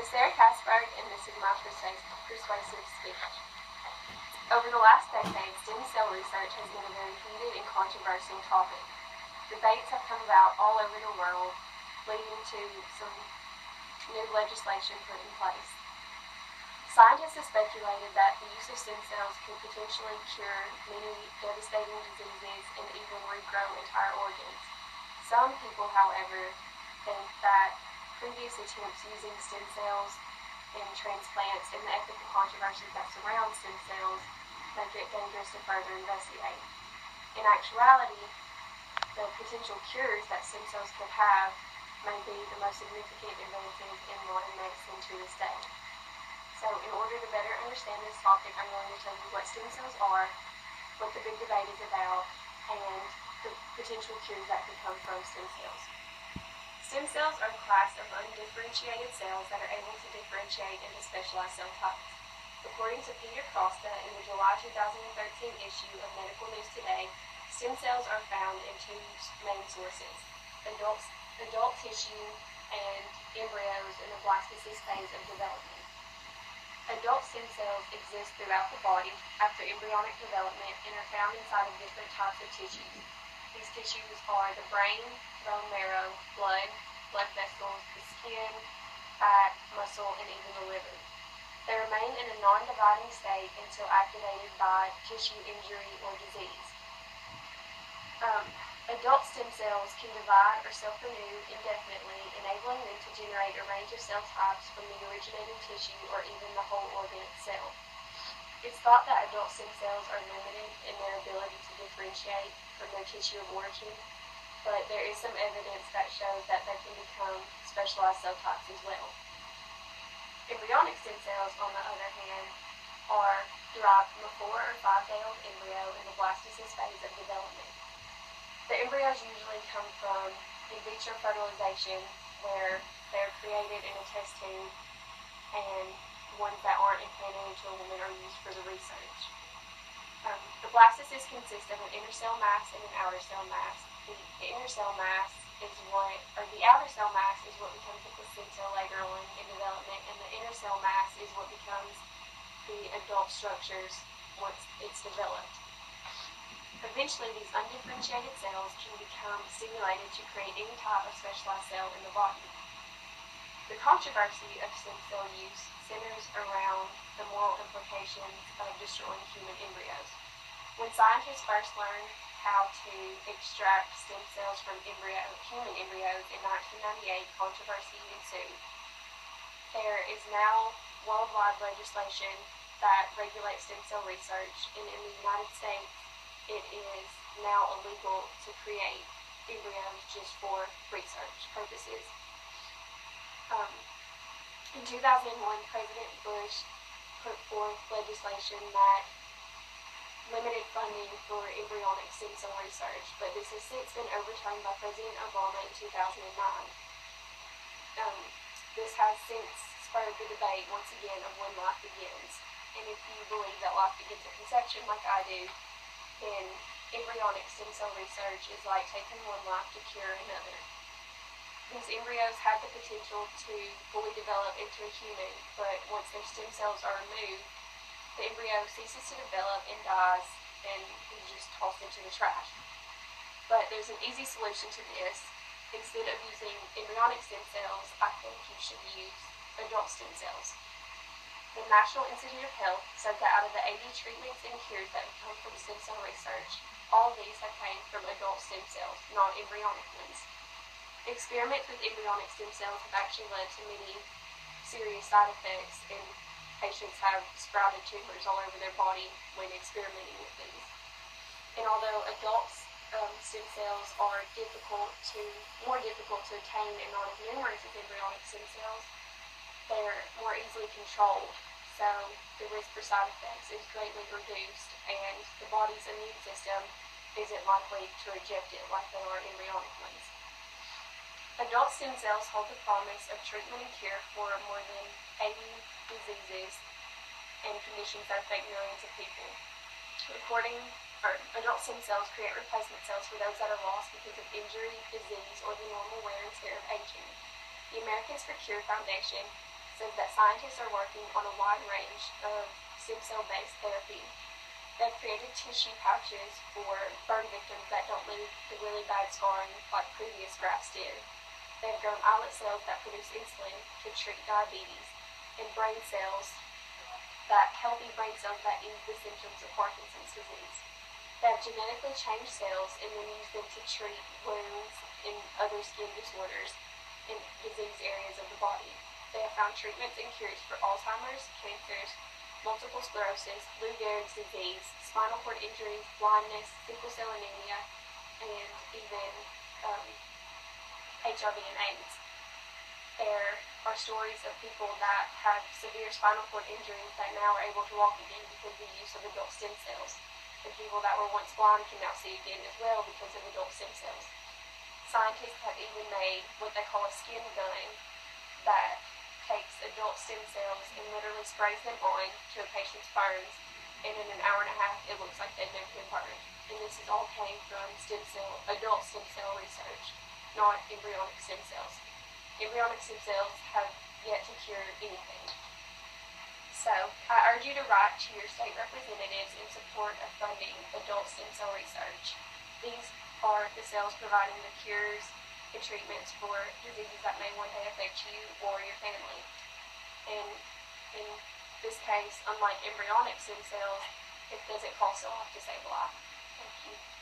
is Sara Kastberg, and this is my persuasive speech. Over the last decade, stem cell research has been a very heated and controversial topic. Debates have come about all over the world, leading to some new legislation put in place. Scientists have speculated that the use of stem cells could potentially cure many devastating diseases and even regrow entire organs. Some people, however, think that previous attempts using stem cells in transplants and the ethical controversies that surround stem cells make it dangerous to further investigate. In actuality, the potential cures that stem cells could have may be the most significant advances in modern medicine to this day. So in order to better understand this topic, I'm going to tell you what stem cells are, what the big debate is about, and the potential cures that could come from stem cells. Stem cells are a class of undifferentiated cells that are able to differentiate into specialized cell types. According to Peter Costa in the July 2013 issue of Medical News Today, stem cells are found in two main sources: adult tissue and embryos in the blastocyst phase of development. Adult stem cells exist throughout the body after embryonic development and are found inside of different types of tissues. These tissues are the brain, bone marrow, blood vessels, the skin, fat, muscle, and even the liver. They remain in a non-dividing state until activated by tissue injury or disease. Adult stem cells can divide or self-renew indefinitely, enabling them to generate a range of cell types from the originating tissue or even the whole organ itself. It's thought that adult stem cells are limited in their ability to differentiate from their tissue of origin, but there is some evidence that shows that they can become specialized cell types as well. Embryonic stem cells, on the other hand, are derived from a 4 or 5-day-old embryo in the blastocyst phase of development. The embryos usually come from in vitro fertilization, where they're created in a test tube, and ones that aren't implanted into a woman are used for the research. The blastocyst consists of an inner cell mass and an outer cell mass. The outer cell mass is what becomes the placenta later on in development, and the inner cell mass is what becomes the adult structures once it's developed. Eventually, these undifferentiated cells can become stimulated to create any type of specialized cell in the body. The controversy of stem cell use centers around the moral implications of destroying human embryos. When scientists first learned how to extract stem cells from human embryos in 1998, controversy ensued. There is now worldwide legislation that regulates stem cell research, and in the United States, it is now illegal to create embryos just for research purposes. In 2001, President Bush put forth legislation that limited funding for embryonic stem cell research, but this has since been overturned by President Obama in 2009. This has since spurred the debate once again of when life begins. And if you believe that life begins at conception like I do, then embryonic stem cell research is like taking one life to cure another. These embryos have the potential to fully develop into a human, but once their stem cells are removed, the embryo ceases to develop and dies, and is just tossed into the trash. But there's an easy solution to this. Instead of using embryonic stem cells, I think you should use adult stem cells. The National Institute of Health said that out of the 80 treatments and cures that have come from stem cell research, all of these have came from adult stem cells, not embryonic ones. Experiments with embryonic stem cells have actually led to many serious side effects, and patients have sprouted tumors all over their body when experimenting with these. And although adult stem cells are more difficult to obtain and not as numerous as embryonic stem cells, they're more easily controlled, so the risk for side effects is greatly reduced, and the body's immune system isn't likely to reject it like they are embryonic ones. Adult stem cells hold the promise of treatment and cure for more than 80 diseases and conditions that affect millions of people. Adult stem cells create replacement cells for those that are lost because of injury, disease, or the normal wear and tear of aging. The Americans for Cure Foundation says that scientists are working on a wide range of stem cell-based therapy. They've created tissue pouches for burn victims that don't leave the really bad scarring like previous grafts did. They've grown islet cells that produce insulin to treat diabetes, and brain cells, healthy brain cells that ease the symptoms of Parkinson's disease. They have genetically changed cells and then use them to treat wounds and other skin disorders in disease areas of the body. They have found treatments and cures for Alzheimer's, cancers, multiple sclerosis, Lou Gehrig's disease, spinal cord injuries, blindness, sickle cell anemia, and even HIV and AIDS. There are stories of people that have severe spinal cord injuries that now are able to walk again because of the use of adult stem cells. And people that were once blind can now see again as well because of adult stem cells. Scientists have even made what they call a skin gun that takes adult stem cells and literally sprays them on to a patient's burns, and in an hour and a half it looks like they've never been burned. And this is all came from adult stem cell research, not embryonic stem cells. Embryonic stem cells have yet to cure anything. So, I urge you to write to your state representatives in support of funding adult stem cell research. These are the cells providing the cures and treatments for diseases that may one day affect you or your family. And in this case, unlike embryonic stem cells, it doesn't cost a lot to save a life. Thank you.